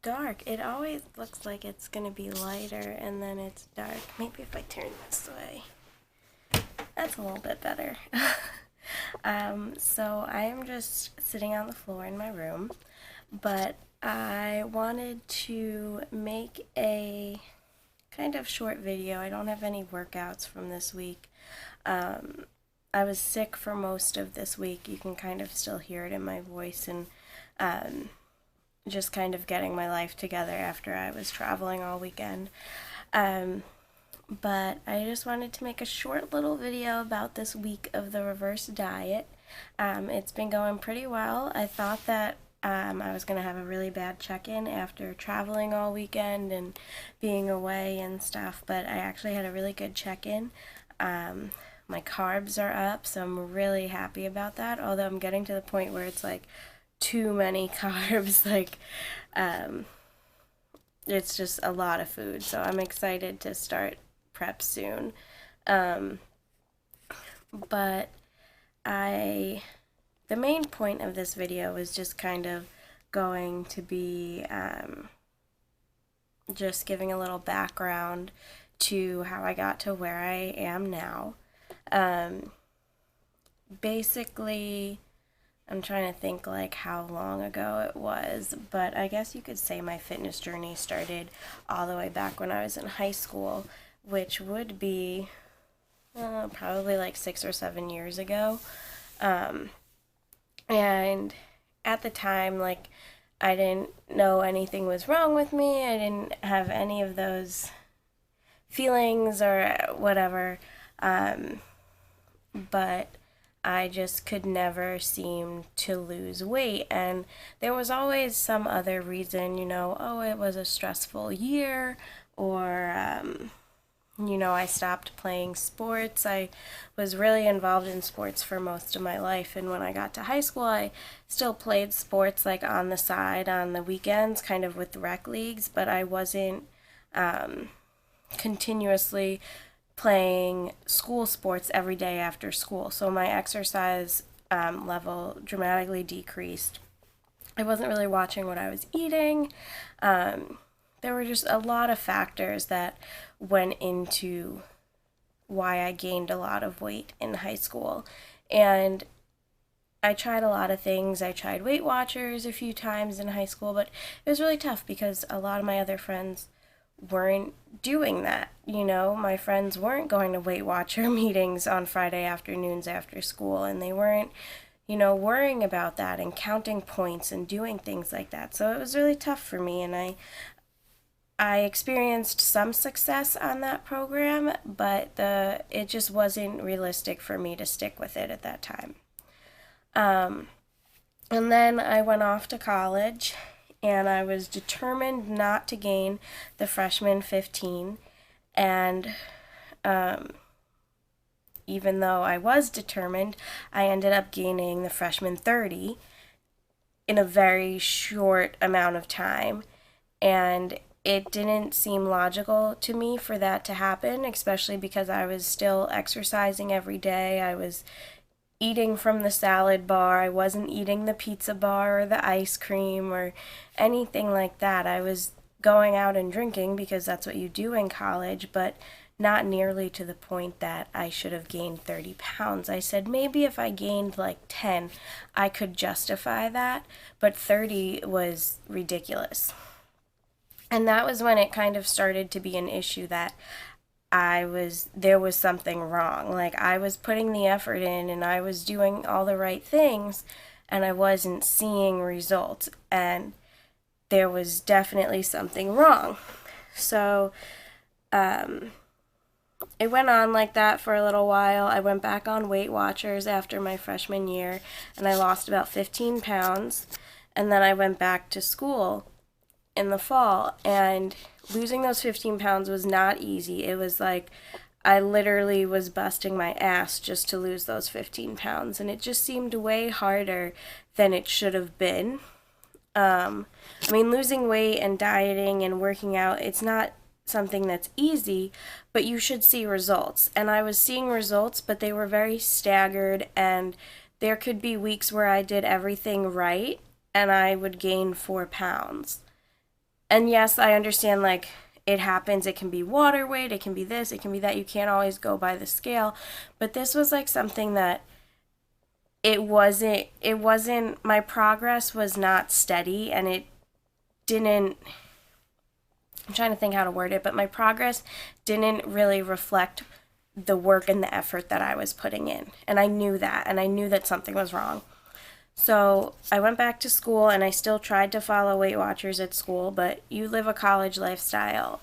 dark. It always looks like it's gonna be lighter and then it's dark. Maybe if I turn this way. That's a little bit better. So I am just sitting on the floor in my room, but I wanted to make a kind of short video. I don't have any workouts from this week. I was sick for most of this week. You can kind of still hear it in my voice, and just kind of getting my life together after I was traveling all weekend. But I just wanted to make a short little video about this week of the reverse diet. It's been going pretty well. I thought that I was going to have a really bad check-in after traveling all weekend and being away and stuff, but I actually had a really good check-in. My carbs are up, so I'm really happy about that, although I'm getting to the point where it's like too many carbs, it's just a lot of food, so I'm excited to start prep soon. But the main point of this video is just kind of going to be just giving a little background to how I got to where I am now. Basically, I'm trying to think like how long ago it was, but I guess you could say my fitness journey started all the way back when I was in high school, which would be probably like 6 or 7 years ago. And at the time, like, I didn't know anything was wrong with me. I didn't have any of those feelings or whatever. But I just could never seem to lose weight. And there was always some other reason, oh, it was a stressful year, or, I stopped playing sports. I was really involved in sports for most of my life, and when I got to high school, I still played sports like on the side on the weekends, kind of with rec leagues, but I wasn't continuously playing school sports every day after school. So my exercise level dramatically decreased. I wasn't really watching what I was eating. There were just a lot of factors that went into why I gained a lot of weight in high school. And I tried a lot of things. I tried Weight Watchers a few times in high school, but it was really tough because a lot of my other friends weren't doing that. My friends weren't going to Weight Watcher meetings on Friday afternoons after school, and they weren't, worrying about that and counting points and doing things like that. So it was really tough for me, and I experienced some success on that program, but it just wasn't realistic for me to stick with it at that time. And then I went off to college, and I was determined not to gain the freshman 15. And even though I was determined, I ended up gaining the freshman 30 in a very short amount of time. And it didn't seem logical to me for that to happen, especially because I was still exercising every day. I was eating from the salad bar. I wasn't eating the pizza bar or the ice cream or anything like that. I was going out and drinking because that's what you do in college, but not nearly to the point that I should have gained 30 pounds. I said maybe if I gained like 10, I could justify that, but 30 was ridiculous. And that was when it kind of started to be an issue that there was something wrong. Like, I was putting the effort in and I was doing all the right things and I wasn't seeing results, and there was definitely something wrong. So it went on like that for a little while. I went back on Weight Watchers after my freshman year and I lost about 15 pounds, and then I went back to school in the fall, and losing those 15 pounds was not easy. It was like I literally was busting my ass just to lose those 15 pounds, and it just seemed way harder than it should have been. Losing weight and dieting and working out, it's not something that's easy, but you should see results. And I was seeing results, but they were very staggered, and there could be weeks where I did everything right and I would gain 4 pounds. And yes, I understand, like, it happens. It can be water weight, it can be this, it can be that. You can't always go by the scale. But this was like something that it wasn't my progress was not steady, and it didn't, I'm trying to think how to word it, but my progress didn't really reflect the work and the effort that I was putting in. And I knew that, and I knew that something was wrong. So I went back to school, and I still tried to follow Weight Watchers at school, but you live a college lifestyle.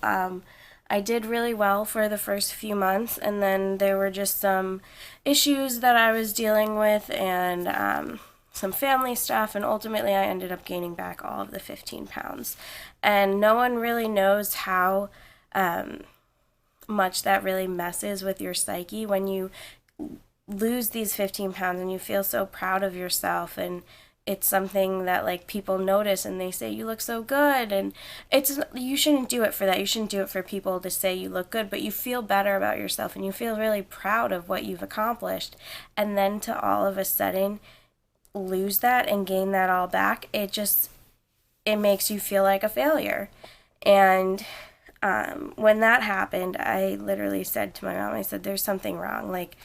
I did really well for the first few months, and then there were just some issues that I was dealing with, and some family stuff, and ultimately I ended up gaining back all of the 15 pounds. And no one really knows how much that really messes with your psyche when you lose these 15 pounds and you feel so proud of yourself, and it's something that like people notice and they say you look so good, and it's, you shouldn't do it for that. You shouldn't do it for people to say you look good, but you feel better about yourself and you feel really proud of what you've accomplished. And then to all of a sudden lose that and gain that all back, it makes you feel like a failure. And when that happened, I literally said to my mom, I said, there's something wrong. Like,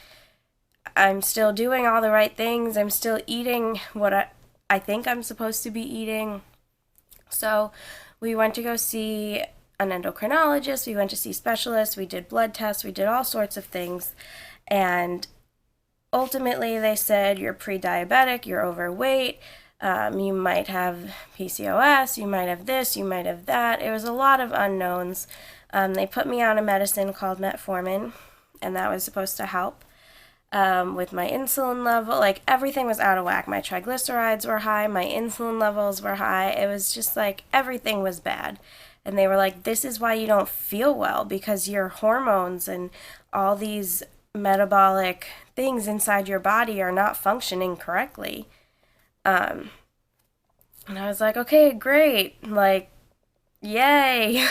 I'm still doing all the right things. I'm still eating what I think I'm supposed to be eating. So we went to go see an endocrinologist. We went to see specialists. We did blood tests. We did all sorts of things. And ultimately, they said, you're pre-diabetic, you're overweight, you might have PCOS, you might have this, you might have that. It was a lot of unknowns. They put me on a medicine called metformin, and that was supposed to help with my insulin level. Like, everything was out of whack. My triglycerides were high, my insulin levels were high. It was just like everything was bad. And they were like, this is why you don't feel well, because your hormones and all these metabolic things inside your body are not functioning correctly. And I was like, okay, great, like, yay.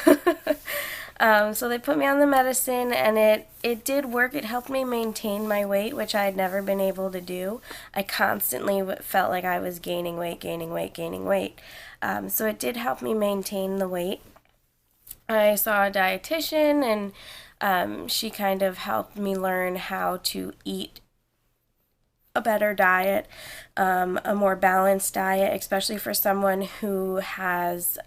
So they put me on the medicine, and it did work. It helped me maintain my weight, which I had never been able to do. I constantly felt like I was gaining weight, gaining weight, gaining weight. So it did help me maintain the weight. I saw a dietitian, and she kind of helped me learn how to eat a better diet, a more balanced diet, especially for someone who has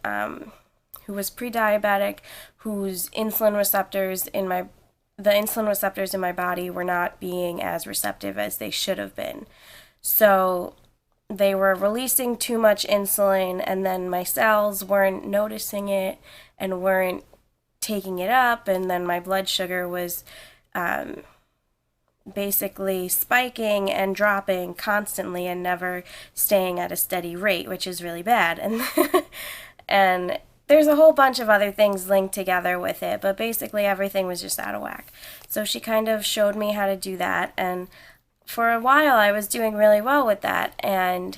who was pre-diabetic, whose insulin receptors in my body were not being as receptive as they should have been. So they were releasing too much insulin, and then my cells weren't noticing it and weren't taking it up, and then my blood sugar was basically spiking and dropping constantly and never staying at a steady rate, which is really bad. And there's a whole bunch of other things linked together with it, but basically everything was just out of whack. So she kind of showed me how to do that, and for a while I was doing really well with that, and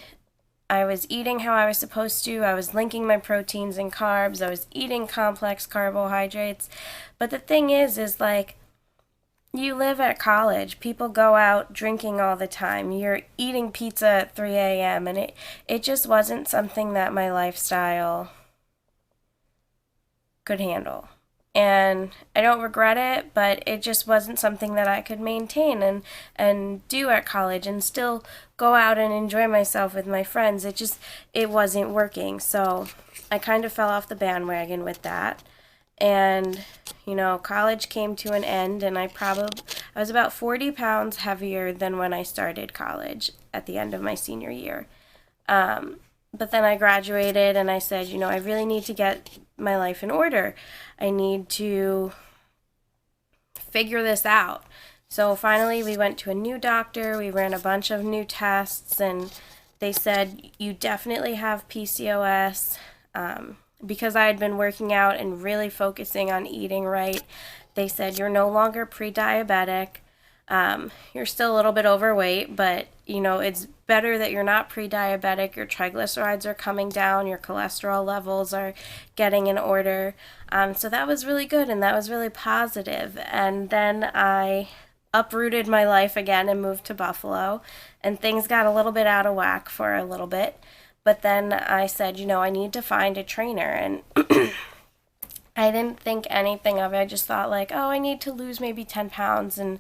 I was eating how I was supposed to. I was linking my proteins and carbs. I was eating complex carbohydrates. But the thing is like, you live at college. People go out drinking all the time. You're eating pizza at 3 a.m. and it just wasn't something that my lifestyle could handle. And I don't regret it, but it just wasn't something that I could maintain and do at college and still go out and enjoy myself with my friends. It wasn't working. So I kind of fell off the bandwagon with that. And, college came to an end, and I was about 40 pounds heavier than when I started college at the end of my senior year. But then I graduated, and I said, I really need to get my life in order. I need to figure this out. So finally we went to a new doctor. We ran a bunch of new tests, and they said, you definitely have PCOS. Because I had been working out and really focusing on eating right, they said, you're no longer pre-diabetic. You're still a little bit overweight, but, it's better that you're not pre-diabetic. Your triglycerides are coming down. Your cholesterol levels are getting in order. So that was really good, and that was really positive. And then I uprooted my life again and moved to Buffalo, and things got a little bit out of whack for a little bit. But then I said, I need to find a trainer. And I didn't think anything of it. I just thought, like, oh, I need to lose maybe 10 pounds and,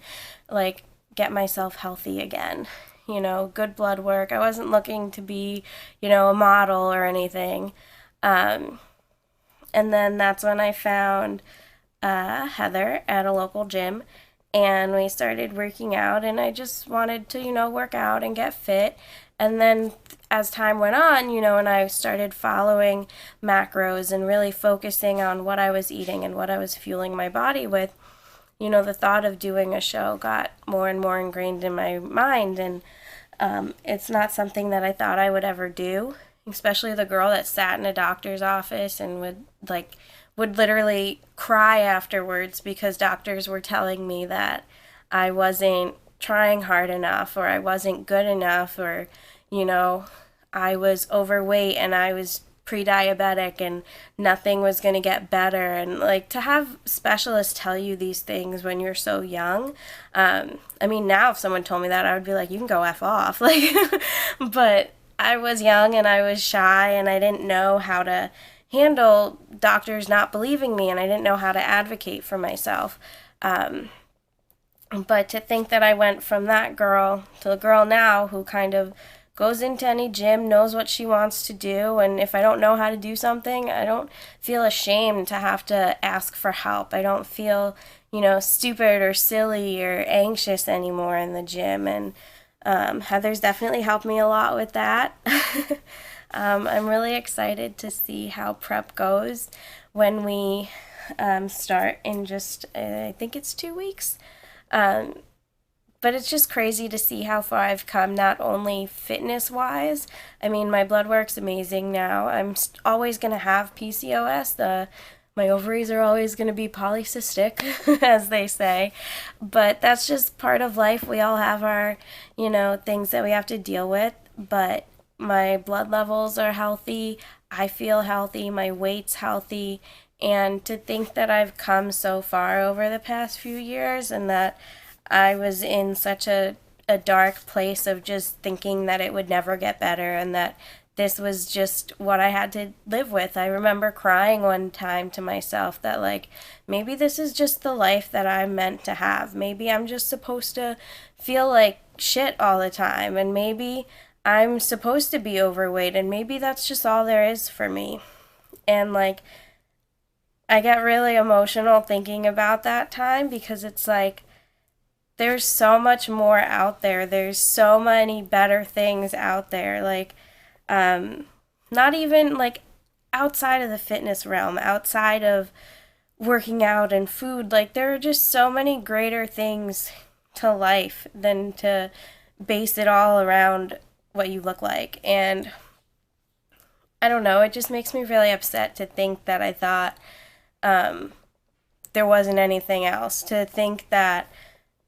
like, get myself healthy again. Good blood work. I wasn't looking to be, a model or anything. Um, and then that's when I found Heather at a local gym, and we started working out, and I just wanted to, work out and get fit. And then as time went on, and I started following macros and really focusing on what I was eating and what I was fueling my body with, the thought of doing a show got more and more ingrained in my mind. And it's not something that I thought I would ever do, especially the girl that sat in a doctor's office and would literally cry afterwards because doctors were telling me that I wasn't trying hard enough, or I wasn't good enough, or I was overweight and I was pre-diabetic and nothing was going to get better. And like, to have specialists tell you these things when you're so young, I mean, now if someone told me that, I would be like, you can go F off. Like, but I was young and I was shy and I didn't know how to handle doctors not believing me, and I didn't know how to advocate for myself. But to think that I went from that girl to the girl now who kind of goes into any gym, knows what she wants to do, and if I don't know how to do something, I don't feel ashamed to have to ask for help. I don't feel, stupid or silly or anxious anymore in the gym, and Heather's definitely helped me a lot with that. I'm really excited to see how prep goes when we start in just, I think it's 2 weeks. But it's just crazy to see how far I've come, not only fitness-wise. I mean, my blood work's amazing now. I'm always going to have PCOS. My ovaries are always going to be polycystic, as they say. But that's just part of life. We all have our, things that we have to deal with. But my blood levels are healthy. I feel healthy. My weight's healthy. And to think that I've come so far over the past few years, and that I was in such a dark place of just thinking that it would never get better and that this was just what I had to live with. I remember crying one time to myself that, like, maybe this is just the life that I'm meant to have. Maybe I'm just supposed to feel like shit all the time, and maybe I'm supposed to be overweight, and maybe that's just all there is for me. And, like, I get really emotional thinking about that time because it's like, there's so much more out there. There's so many better things out there. Like, not even like outside of the fitness realm, outside of working out and food. Like, there are just so many greater things to life than to base it all around what you look like. And I don't know, it just makes me really upset to think that I thought there wasn't anything else, to think that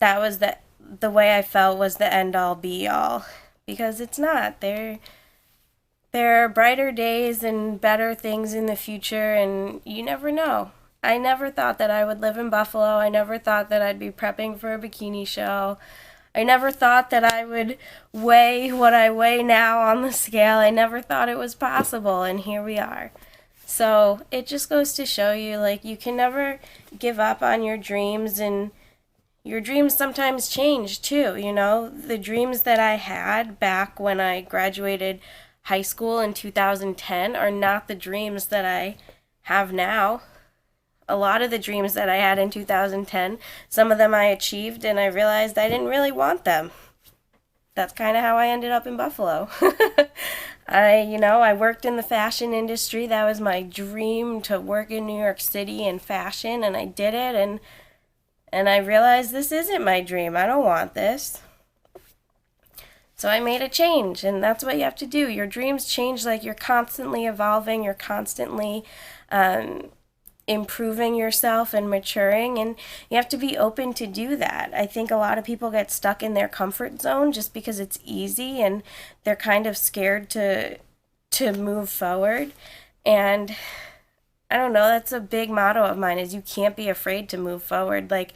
that was the way I felt was the end all be all, because it's not. There are brighter days and better things in the future, and you never know. I never thought that I would live in Buffalo. I never thought that I'd be prepping for a bikini show. I never thought that I would weigh what I weigh now on the scale. I never thought it was possible, and here we are. So it just goes to show you, like, you can never give up on your dreams, and your dreams sometimes change too, The dreams that I had back when I graduated high school in 2010 are not the dreams that I have now. A lot of the dreams that I had in 2010, some of them I achieved, and I realized I didn't really want them. That's kind of how I ended up in Buffalo. I worked in the fashion industry. That was my dream, to work in New York City in fashion, and I did it, and I realized this isn't my dream. I don't want this. So I made a change, and that's what you have to do. Your dreams change, like, you're constantly evolving, you're constantly improving yourself and maturing, and you have to be open to do that. I think a lot of people get stuck in their comfort zone just because it's easy, and they're kind of scared to move forward. And I don't know, that's a big motto of mine, is you can't be afraid to move forward. Like,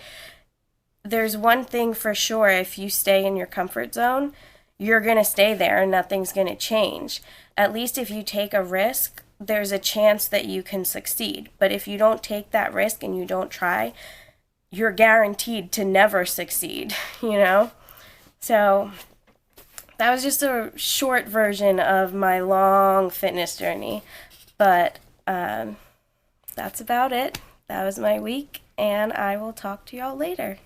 there's one thing for sure: if you stay in your comfort zone, you're going to stay there and nothing's going to change. At least if you take a risk, there's a chance that you can succeed. But if you don't take that risk and you don't try, you're guaranteed to never succeed, you know? So that was just a short version of my long fitness journey. But that's about it. That was my week, and I will talk to y'all later.